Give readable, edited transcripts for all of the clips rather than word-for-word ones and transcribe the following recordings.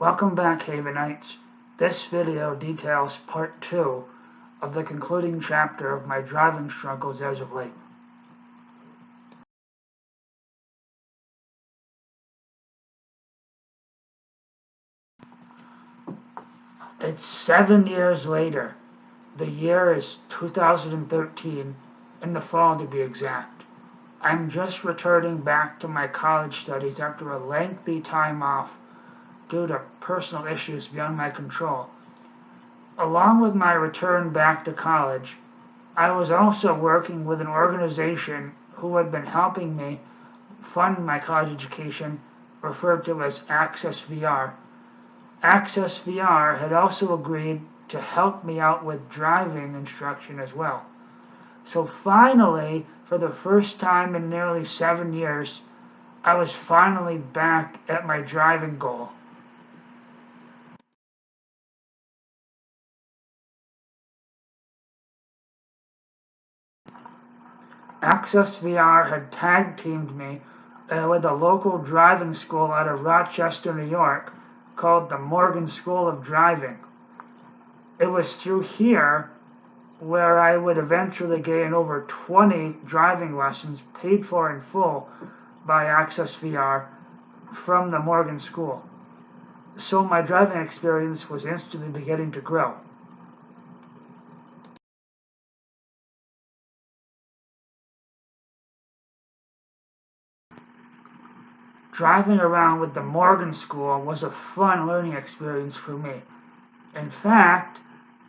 Welcome back, Havenites. This video details part 2 of the concluding chapter of my driving struggles as of late. It's 7 years later. The year is 2013, in the fall to be exact. I'm just returning back to my college studies after a lengthy time off due to personal issues beyond my control. Along with my return back to college, I was also working with an organization who had been helping me fund my college education, referred to as Access VR. Access VR had also agreed to help me out with driving instruction as well. So finally, for the first time in nearly 7 years, I was finally back at my driving goal. Access VR had tag teamed me with a local driving school out of Rochester, New York, called the Morgan School of Driving. It was through here where I would eventually gain over 20 driving lessons paid for in full by Access VR from the Morgan School. So my driving experience was instantly beginning to grow. Driving around with the Morgan School was a fun learning experience for me. In fact,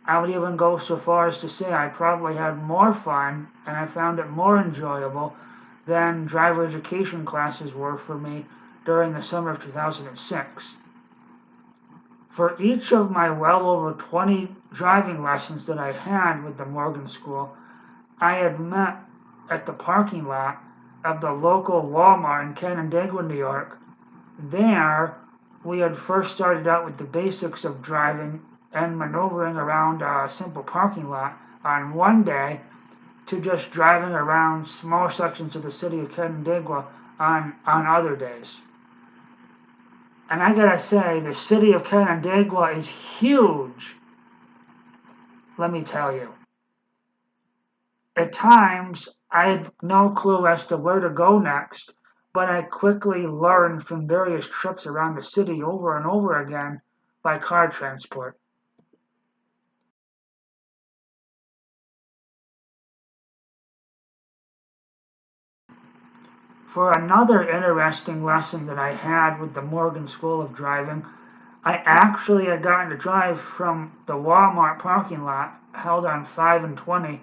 I would even go so far as to say I probably had more fun and I found it more enjoyable than driver education classes were for me during the summer of 2006. For each of my well over 20 driving lessons that I had with the Morgan School, I had met at the parking lot of the local Walmart in Canandaigua, New York. There, we had first started out with the basics of driving and maneuvering around a simple parking lot on one day to just driving around small sections of the city of Canandaigua on other days. And I gotta say, the city of Canandaigua is huge, let me tell you. At times, I had no clue as to where to go next, but I quickly learned from various trips around the city over and over again by car transport. For another interesting lesson that I had with the Morgan School of Driving, I actually had gotten to drive from the Walmart parking lot, held on 5 and 20,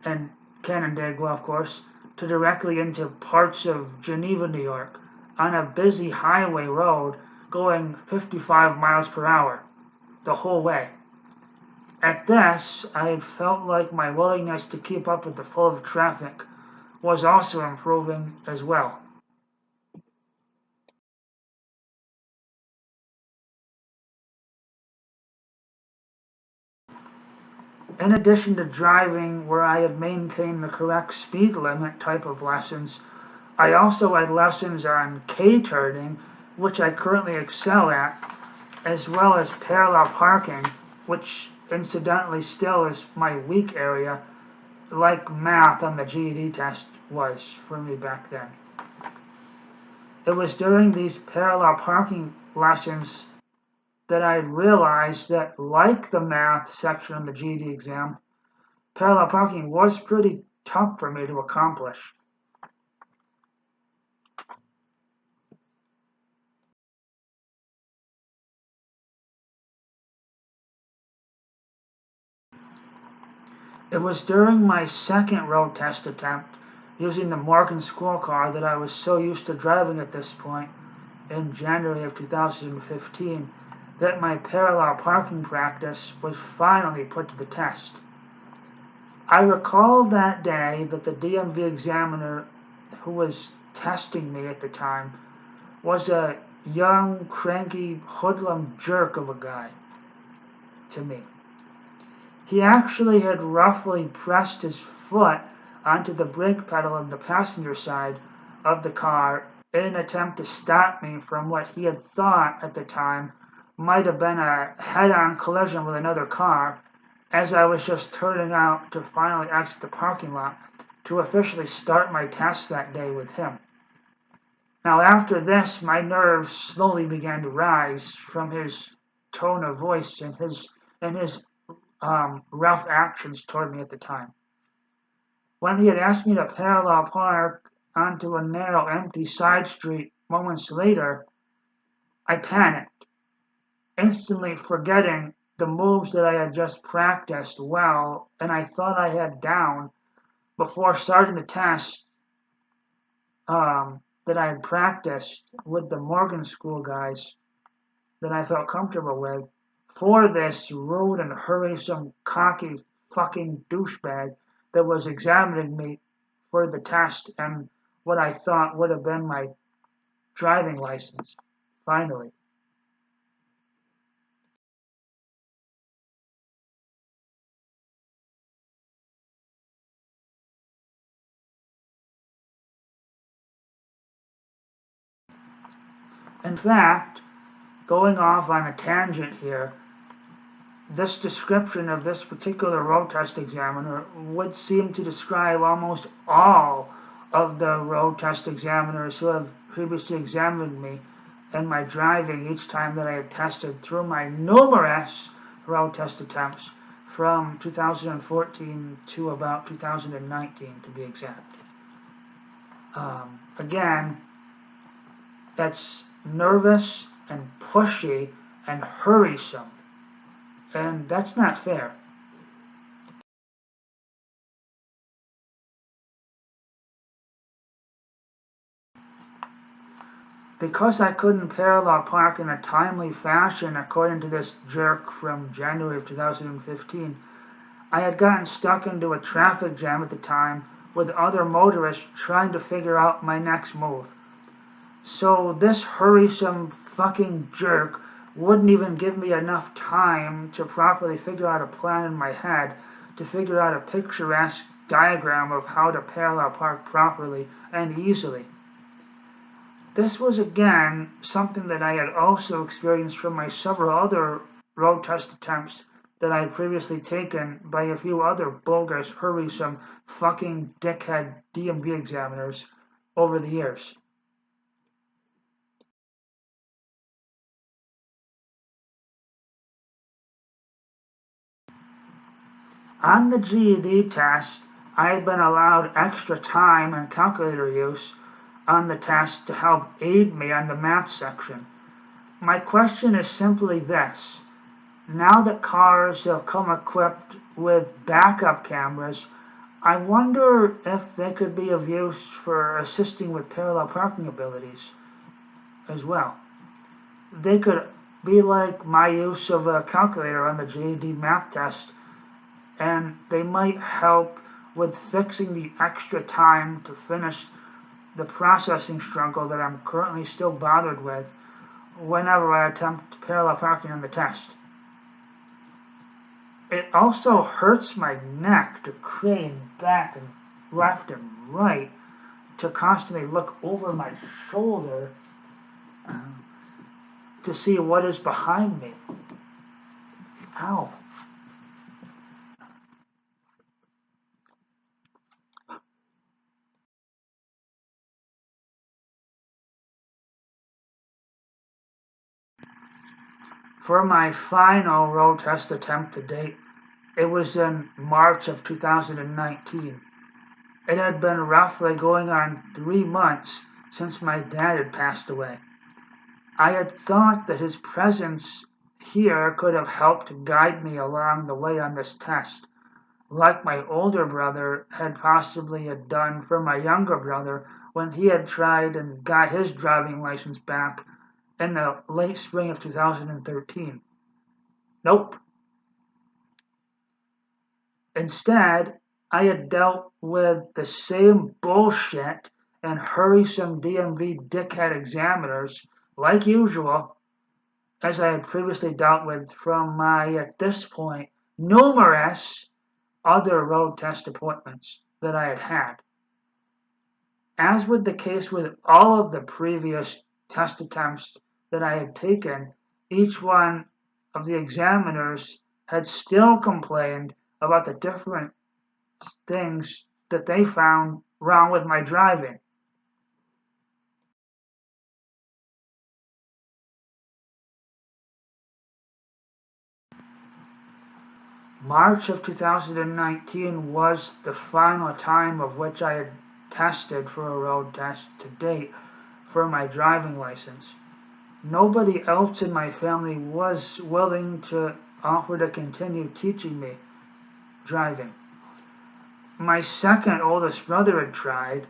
and Canandaigua, of course, to directly into parts of Geneva, New York, on a busy highway road going 55 miles per hour the whole way. At this, I felt like my willingness to keep up with the flow of traffic was also improving as well. In addition to driving where I had maintained the correct speed limit type of lessons, I also had lessons on K-turning, which I currently excel at, as well as parallel parking, which incidentally still is my weak area, like math on the GED test was for me back then. It was during these parallel parking lessons that I realized that, like the math section on the GED exam, parallel parking was pretty tough for me to accomplish. It was during my second road test attempt using the Morgan School car that I was so used to driving at this point, in January of 2015, that my parallel parking practice was finally put to the test. I recall that day that the DMV examiner who was testing me at the time was a young, cranky, hoodlum jerk of a guy to me. He actually had roughly pressed his foot onto the brake pedal on the passenger side of the car in an attempt to stop me from what he had thought at the time might have been a head-on collision with another car as I was just turning out to finally exit the parking lot to officially start my test that day with him. Now, after this, my nerves slowly began to rise from his tone of voice and his rough actions toward me at the time. When he had asked me to parallel park onto a narrow, empty side street moments later, I panicked, instantly forgetting the moves that I had just practiced well and I thought I had down before starting the test that I had practiced with the Morgan School guys that I felt comfortable with for this rude and hurriesome, cocky fucking douchebag that was examining me for the test and what I thought would have been my driving license, finally. In fact, going off on a tangent here, this description of this particular road test examiner would seem to describe almost all of the road test examiners who have previously examined me and my driving each time that I have tested through my numerous road test attempts from 2014 to about 2019 to be exact. Again, that's nervous and pushy and hurriesome, and that's not fair. Because I couldn't parallel park in a timely fashion according to this jerk from January of 2015, I had gotten stuck into a traffic jam at the time with other motorists trying to figure out my next move. So this hurriesome fucking jerk wouldn't even give me enough time to properly figure out a plan in my head to figure out a picturesque diagram of how to parallel park properly and easily. This was again something that I had also experienced from my several other road test attempts that I had previously taken by a few other bogus, hurriesome, fucking dickhead DMV examiners over the years. On the GED test, I had been allowed extra time and calculator use on the test to help aid me on the math section. My question is simply this. Now that cars have come equipped with backup cameras, I wonder if they could be of use for assisting with parallel parking abilities as well. They could be like my use of a calculator on the GED math test, and they might help with fixing the extra time to finish the processing struggle that I'm currently still bothered with whenever I attempt parallel parking on the test. It also hurts my neck to crane back and left and right to constantly look over my shoulder uh, to see what is behind me. Ow. For my final road test attempt to date, it was in March of 2019. It had been roughly going on 3 months since my dad had passed away. I had thought that his presence here could have helped to guide me along the way on this test, like my older brother had possibly had done for my younger brother when he had tried and got his driving license back in the late spring of 2013. Nope. Instead, I had dealt with the same bullshit and hurriesome DMV dickhead examiners, like usual, as I had previously dealt with from my, at this point, numerous other road test appointments that I had had. As with the case with all of the previous test attempts that I had taken, Each one of the examiners had still complained about the different things that they found wrong with my driving. March of 2019 was the final time of which I had tested for a road test to date for my driving license. Nobody else in my family was willing to offer to continue teaching me driving. My second oldest brother had tried,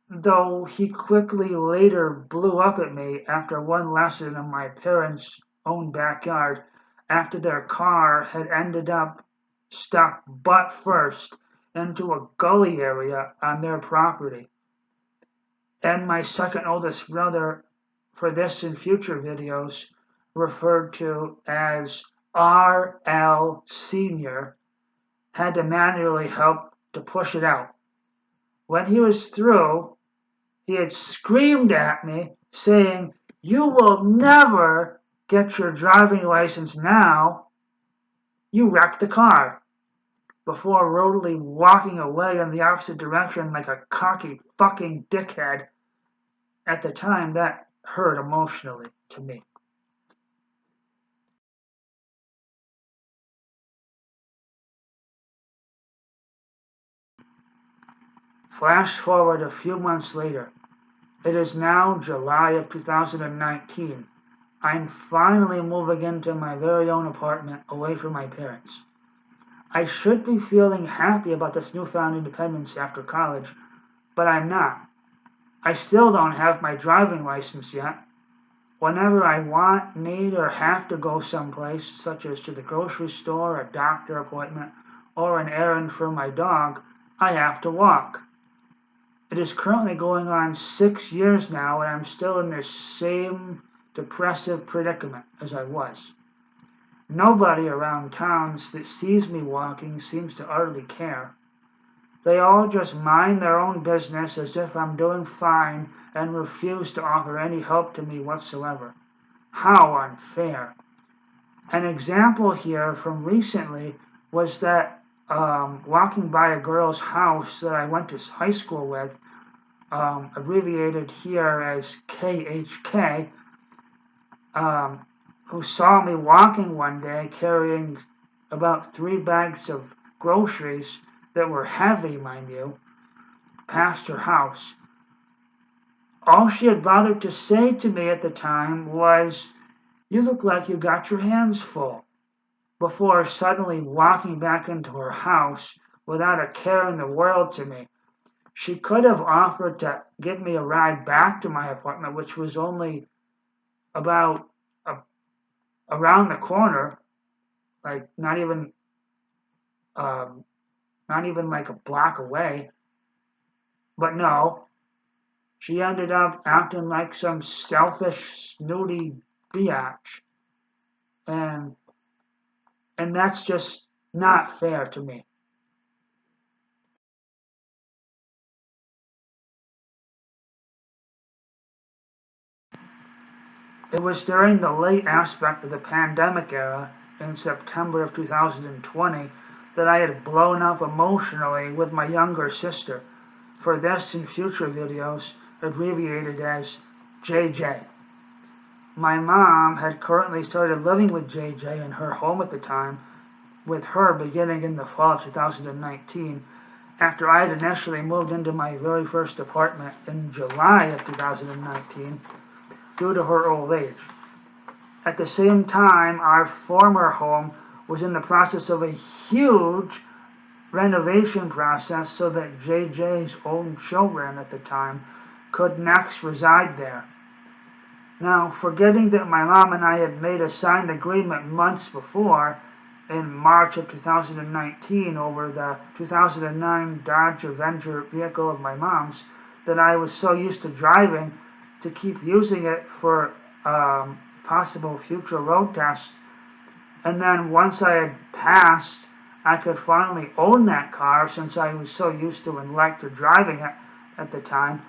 though he quickly later blew up at me after one lesson in my parents' own backyard after their car had ended up stuck butt first into a gully area on their property. And my second oldest brother, for this and future videos, referred to as RL Senior, had to manually help to push it out. When he was through, he had screamed at me, saying, "You will never get your driving license now. You wrecked the car," before rudely walking away in the opposite direction like a cocky fucking dickhead. At the time, that hurt emotionally to me. Flash forward a few months later. It is now July of 2019. I'm finally moving into my very own apartment away from my parents. I should be feeling happy about this newfound independence after college, but I'm not. I still don't have my driving license yet. Whenever I want, need, or have to go someplace, such as to the grocery store, a doctor appointment, or an errand for my dog, I have to walk. It is currently going on 6 years now, and I'm still in the same depressive predicament as I was. Nobody around town that sees me walking seems to utterly care. They all just mind their own business as if I'm doing fine and refuse to offer any help to me whatsoever. How unfair. An example here from recently was that walking by a girl's house that I went to high school with, abbreviated here as KHK, who saw me walking one day carrying about 3 bags of groceries that were heavy, mind you, past her house. All she had bothered to say to me at the time was, "You look like you got your hands full," before suddenly walking back into her house without a care in the world to me. She could have offered to give me a ride back to my apartment, which was only about around the corner, like um, not even like a block away. But no, she ended up acting like some selfish, snooty biatch, and that's just not fair to me. It was during the late aspect of the pandemic era, in September of 2020, that I had blown up emotionally with my younger sister, for this and future videos abbreviated as JJ. My mom had currently started living with JJ in her home at the time, with her beginning in the fall of 2019, after I had initially moved into my very first apartment in July of 2019 due to her old age. At the same time, our former home was in the process of a huge renovation process so that JJ's own children at the time could next reside there. Now, forgetting that my mom and I had made a signed agreement months before, in March of 2019, over the 2009 Dodge Avenger vehicle of my mom's, that I was so used to driving to keep using it for possible future road tests. And then once I had passed, I could finally own that car since I was so used to and liked to driving it at the time.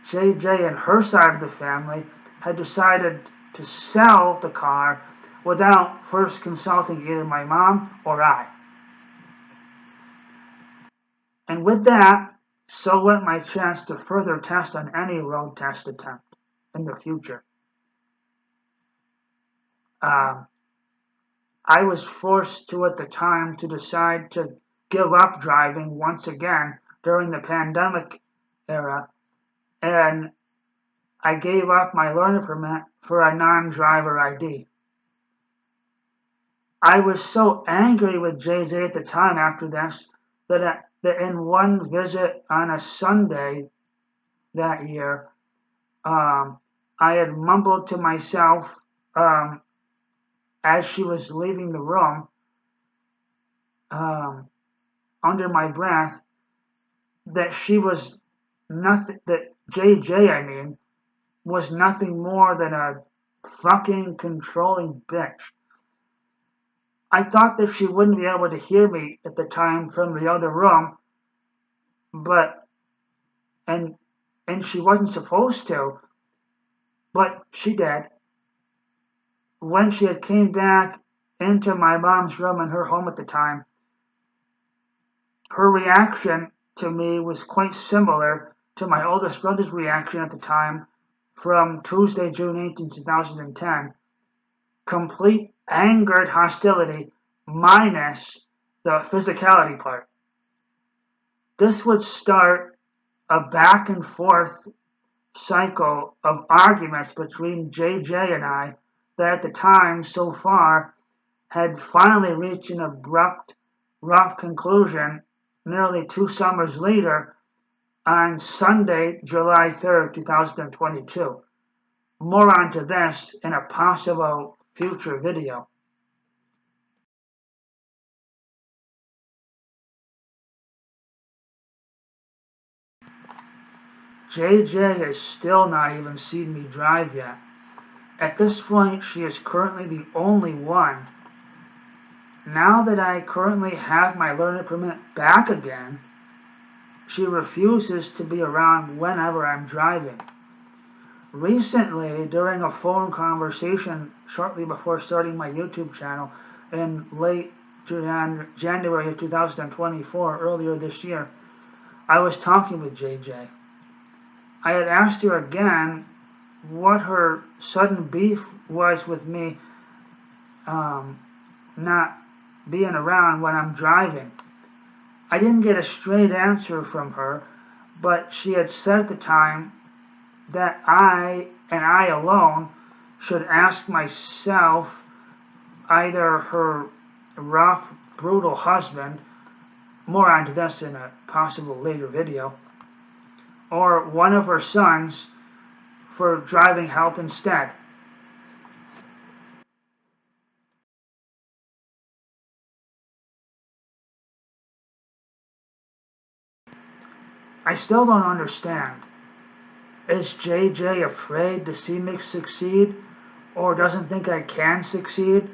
JJ and her side of the family had decided to sell the car without first consulting either my mom or I. And with that, so went my chance to further test on any road test attempt in the future. Um, I was forced to, at the time, to decide to give up driving once again during the pandemic era, and I gave up my learner permit for a non-driver ID. I was so angry with JJ at the time after this that in one visit on a Sunday that year, I had mumbled to myself as she was leaving the room um, under my breath that she was nothing, that JJ, I mean, was nothing more than a fucking controlling bitch. I thought that she wouldn't be able to hear me at the time from the other room, but and and she wasn't supposed to, but she did. When she had came back into my mom's room in her home at the time, her reaction to me was quite similar to my oldest brother's reaction at the time from Tuesday, June 18, 2010. Complete angered hostility minus the physicality part. This would start a back and forth cycle of arguments between JJ and I that at the time so far had finally reached an abrupt, rough conclusion nearly 2 summers later on Sunday, July 3rd, 2022. More onto this in a possible future video. JJ has still not even seen me drive yet. At this point, she is currently the only one. Now that I currently have my learner permit back again, she refuses to be around whenever I'm driving. Recently, during a phone conversation shortly before starting my YouTube channel in late January of 2024, earlier this year, I was talking with JJ. I had asked her again what her sudden beef was with me not being around when I'm driving. I didn't get a straight answer from her, but she had said at the time that I, and I alone, should ask myself, either her rough, brutal husband, more onto this in a possible later video, or one of her sons for driving help instead. I still don't understand. Is JJ afraid to see me succeed, or doesn't think I can succeed,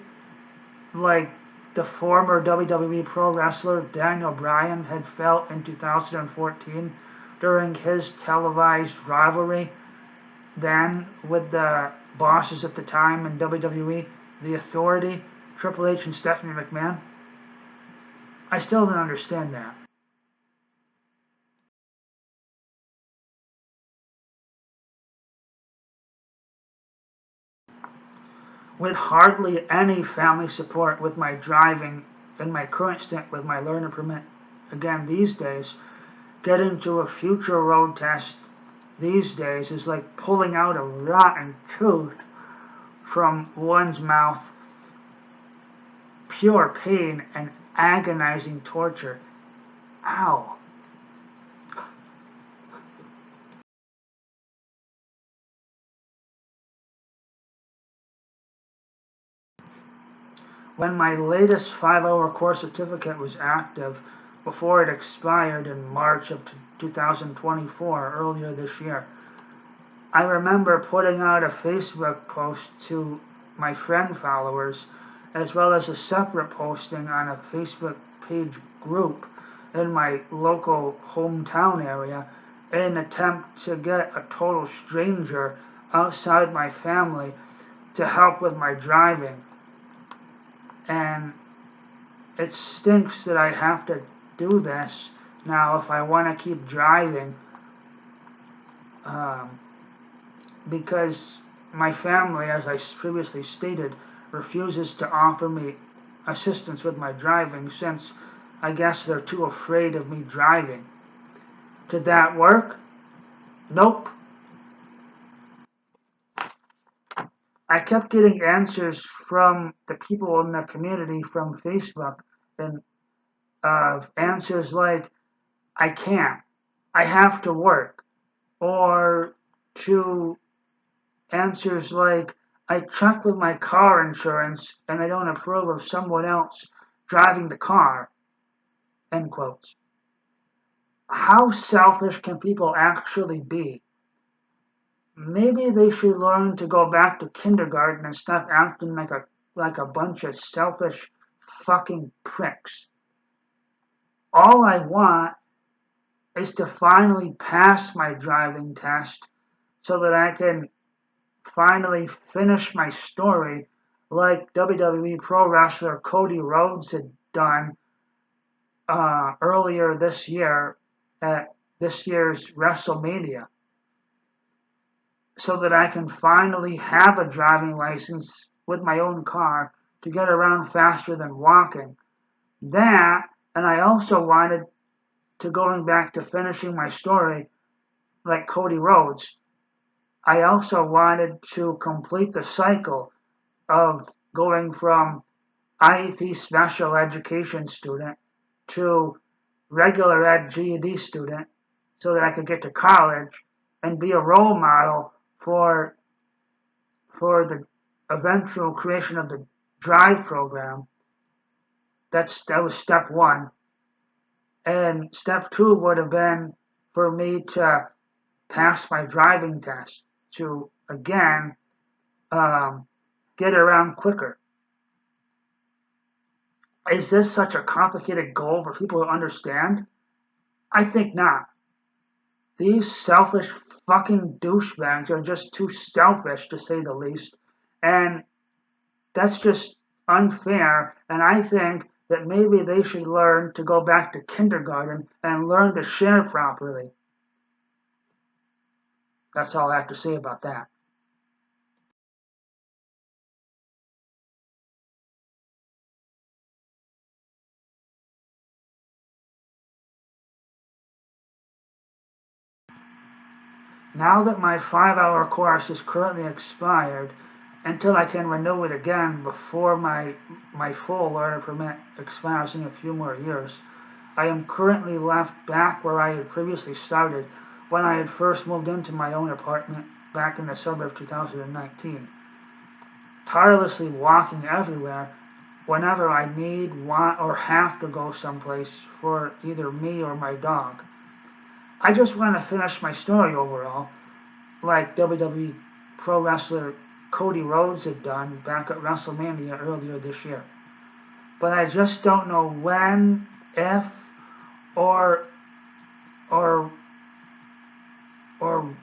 like the former WWE Pro Wrestler Daniel Bryan had felt in 2014 during his televised rivalry then with the bosses at the time in WWE, The Authority, Triple H and Stephanie McMahon? I still don't understand that. With hardly any family support with my driving in my current stint with my learner permit, again these days, getting to a future road test these days is like pulling out a rotten tooth from one's mouth. Pure pain and agonizing torture. Ow. When my latest 5-hour course certificate was active, before it expired in March of 2024, earlier this year, I remember putting out a Facebook post to my friend followers, as well as a separate posting on a Facebook page group in my local hometown area in an attempt to get a total stranger outside my family to help with my driving. And it stinks that I have to do this now if I want to keep driving, um, because my family, as I previously stated, refuses to offer me assistance with my driving since I guess they're too afraid of me driving. Did that work? Nope. I kept getting answers from the people in the community from Facebook, and answers like, I can't, I have to work, or to answers like, I checked with my car insurance and they don't approve of someone else driving the car, end quotes. How selfish can people actually be? Maybe they should learn to go back to kindergarten and stop acting like a bunch of selfish fucking pricks. All I want is to finally pass my driving test so that I can finally finish my story like WWE Pro Wrestler Cody Rhodes had done earlier this year at this year's WrestleMania, so that I can finally have a driving license with my own car to get around faster than walking. That, and I also wanted to going back to finishing my story like Cody Rhodes. I also wanted to complete the cycle of going from IEP special education student to regular ed GED student so that I could get to college and be a role model for the eventual creation of the drive program. That was step one. And step two would have been for me to pass my driving test to again um, get around quicker. Is this such a complicated goal for people to understand? I think not. These selfish fucking douchebags are just too selfish to say the least. And that's just unfair. And I think that maybe they should learn to go back to kindergarten and learn to share properly. That's all I have to say about that. Now that my 5-hour course is currently expired, until I can renew it again before my full learner permit expires in a few more years, I am currently left back where I had previously started when I had first moved into my own apartment back in the summer of 2019, tirelessly walking everywhere whenever I need, want, or have to go someplace for either me or my dog. I just want to finish my story overall, like WWE Pro Wrestler Cody Rhodes had done back at WrestleMania earlier this year. But I just don't know when, if, or or or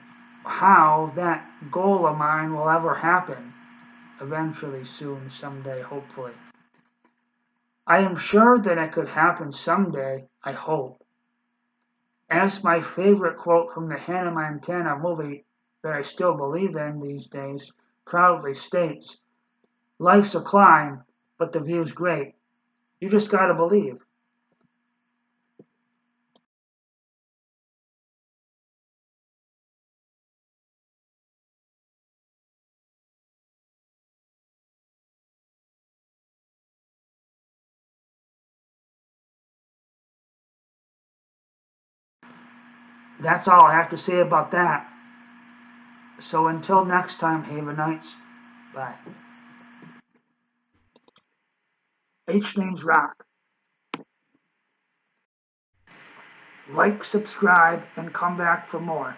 how that goal of mine will ever happen. Eventually, soon, someday, hopefully. I am sure that it could happen someday, I hope. As my favorite quote from the Hannah Montana movie that I still believe in these days proudly states, life's a climb, but the view's great. You just gotta believe. That's all I have to say about that. So until next time, Havenites, bye. H names rock. Like, subscribe, and come back for more.